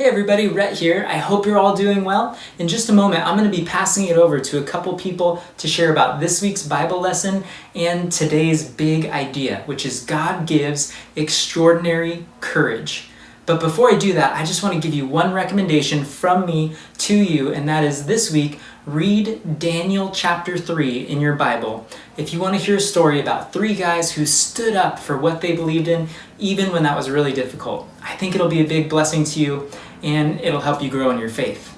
Hey everybody, Rhett here. I hope you're all doing well. In just a moment, I'm going to be passing it over to a couple people to share about this week's Bible lesson and today's big idea, which is God gives extraordinary courage. But before I do that, I just want to give you one recommendation from me to you, and that is this week, read Daniel chapter 3 in your Bible. If you want to hear a story about 3 guys who stood up for what they believed in, even when that was really difficult, I think it'll be a big blessing to you, and it'll help you grow in your faith.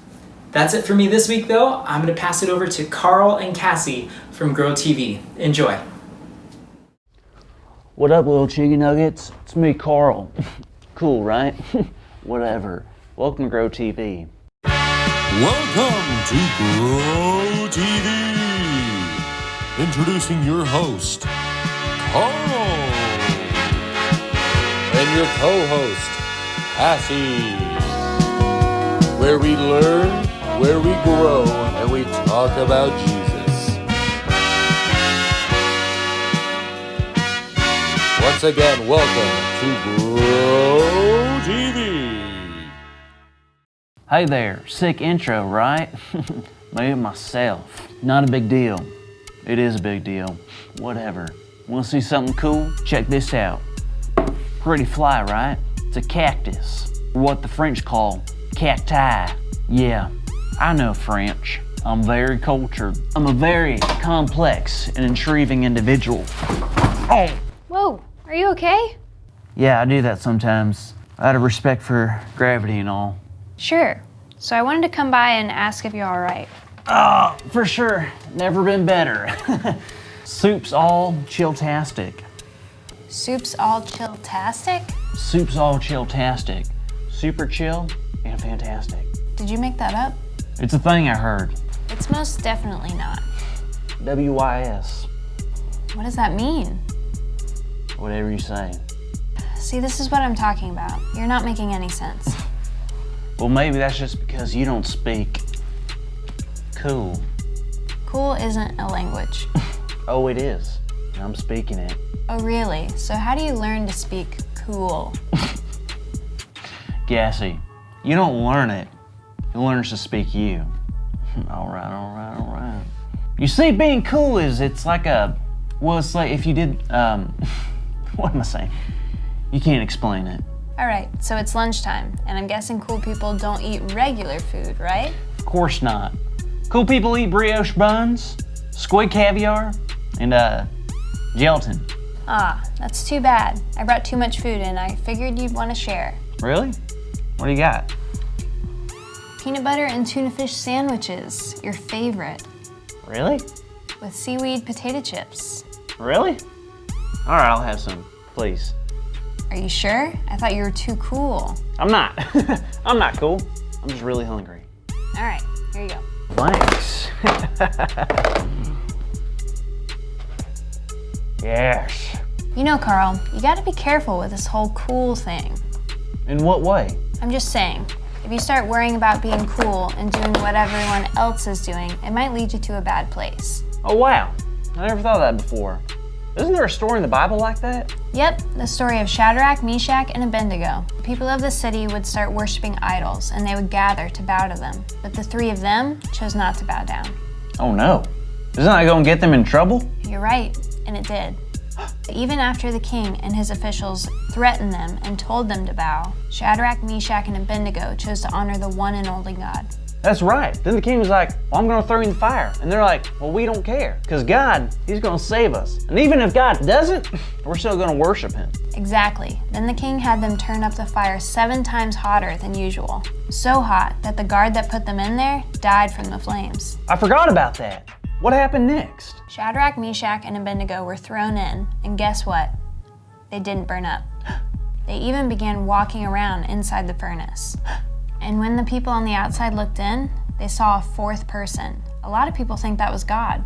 That's it for me this week, though. I'm going to pass it over to Carl and Cassie from Grow TV. Enjoy. What up, little chicken nuggets? It's me, Carl. Cool, right? Whatever. Welcome to Grow TV. Welcome to Grow TV. Introducing your host, Carl. And your co-host, Cassie. Where we learn, where we grow, and we talk about Jesus. Once again, welcome to Grow TV. Hey there, sick intro, right? Made it myself. Not a big deal. It is a big deal. Whatever. Want to see something cool? Check this out. Pretty fly, right? It's a cactus. What the French call cacti. Yeah, I know French. I'm very cultured. I'm a very complex and intriguing individual. Oh! Whoa, are you okay? Yeah, I do that sometimes, out of respect for gravity and all. Sure. So I wanted to come by and ask if you're all right. Oh, for sure. Never been better. Soup's all chilltastic. Soup's all chill-tastic? Soup's all chilltastic. Super chill and fantastic. Did you make that up? It's a thing I heard. It's most definitely not. WYS. What does that mean? Whatever you say. See, this is what I'm talking about. You're not making any sense. Well, maybe that's just because you don't speak cool. Cool isn't a language. Oh, it is. I'm speaking it. Oh, really? So how do you learn to speak cool? Gassy, you don't learn it. It learns to speak you. All right. You see, being cool it's like if you did, what am I saying? You can't explain it. All right, so it's lunchtime, and I'm guessing cool people don't eat regular food, right? Of course not. Cool people eat brioche buns, squid caviar, and gelatin. Ah, that's too bad. I brought too much food and I figured you'd want to share. Really? What do you got? Peanut butter and tuna fish sandwiches, your favorite, Really? with seaweed potato chips. Really? All right, I'll have some, please. Are you sure? I thought you were too cool. I'm not. I'm not cool. I'm just really hungry. All right, here you go. Thanks. Yes. You know, Carl, you gotta be careful with this whole cool thing. In what way? I'm just saying, if you start worrying about being cool and doing what everyone else is doing, it might lead you to a bad place. Oh, wow. I never thought of that before. Isn't there a story in the Bible like that? Yep, the story of Shadrach, Meshach, and Abednego. The people of the city would start worshiping idols, and they would gather to bow to them. But the 3 of them chose not to bow down. Oh, no. Isn't that going to get them in trouble? You're right, and it did. Even after the king and his officials threatened them and told them to bow, Shadrach, Meshach, and Abednego chose to honor the one and only God. That's right. Then the king was like, well, I'm going to throw you in the fire. And they're like, well, we don't care. Because God, he's going to save us. And even if God doesn't, we're still going to worship him. Exactly. Then the king had them turn up the fire 7 times hotter than usual. So hot that the guard that put them in there died from the flames. I forgot about that. What happened next? Shadrach, Meshach, and Abednego were thrown in, and guess what? They didn't burn up. They even began walking around inside the furnace. And when the people on the outside looked in, they saw a 4th person. A lot of people think that was God.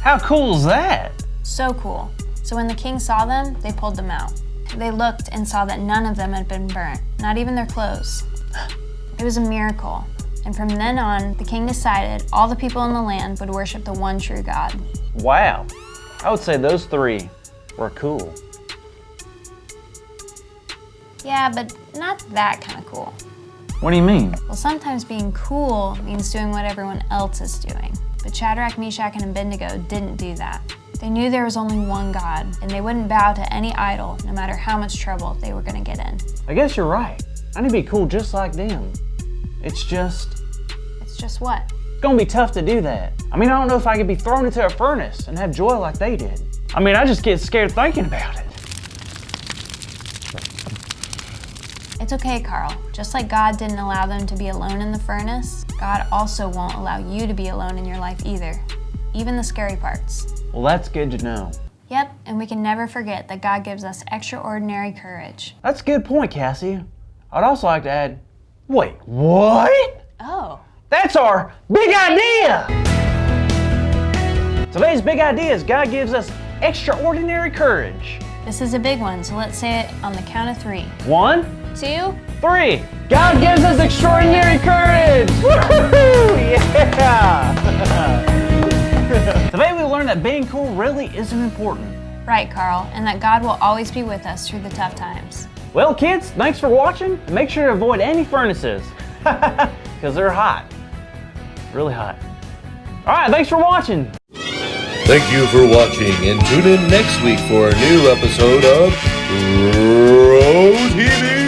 How cool is that? So cool. So when the king saw them, they pulled them out. They looked and saw that none of them had been burnt, not even their clothes. It was a miracle. And from then on, the king decided all the people in the land would worship the one true God. Wow. I would say those 3 were cool. Yeah, but not that kind of cool. What do you mean? Well, sometimes being cool means doing what everyone else is doing. But Shadrach, Meshach, and Abednego didn't do that. They knew there was only one God, and they wouldn't bow to any idol, no matter how much trouble they were going to get in. I guess you're right. I need to be cool just like them. It's just What? it's gonna be tough to do that. I mean, I don't know if I could be thrown into a furnace and have joy like they did. I mean, I just get scared thinking about it. It's okay, Carl. Just like God didn't allow them to be alone in the furnace, God also won't allow you to be alone in your life either, even the scary parts. Well, that's good to know. Yep, and we can never forget that God gives us extraordinary courage. That's a good point, Cassie. I'd also like to add, wait, what? Oh. That's our big idea! Today's big idea is God gives us extraordinary courage. This is a big one, so let's say it on the count of 3. 1, 2, 3. God gives us extraordinary courage! Woohoo! Yeah! Today we learned that being cool really isn't important. right, Carl, and that God will always be with us through the tough times. Well, kids, thanks for watching, and make sure to avoid any furnaces, because they're hot. Really hot. All right, thanks for watching. Thank you for watching, and tune in next week for a new episode of Bro TV.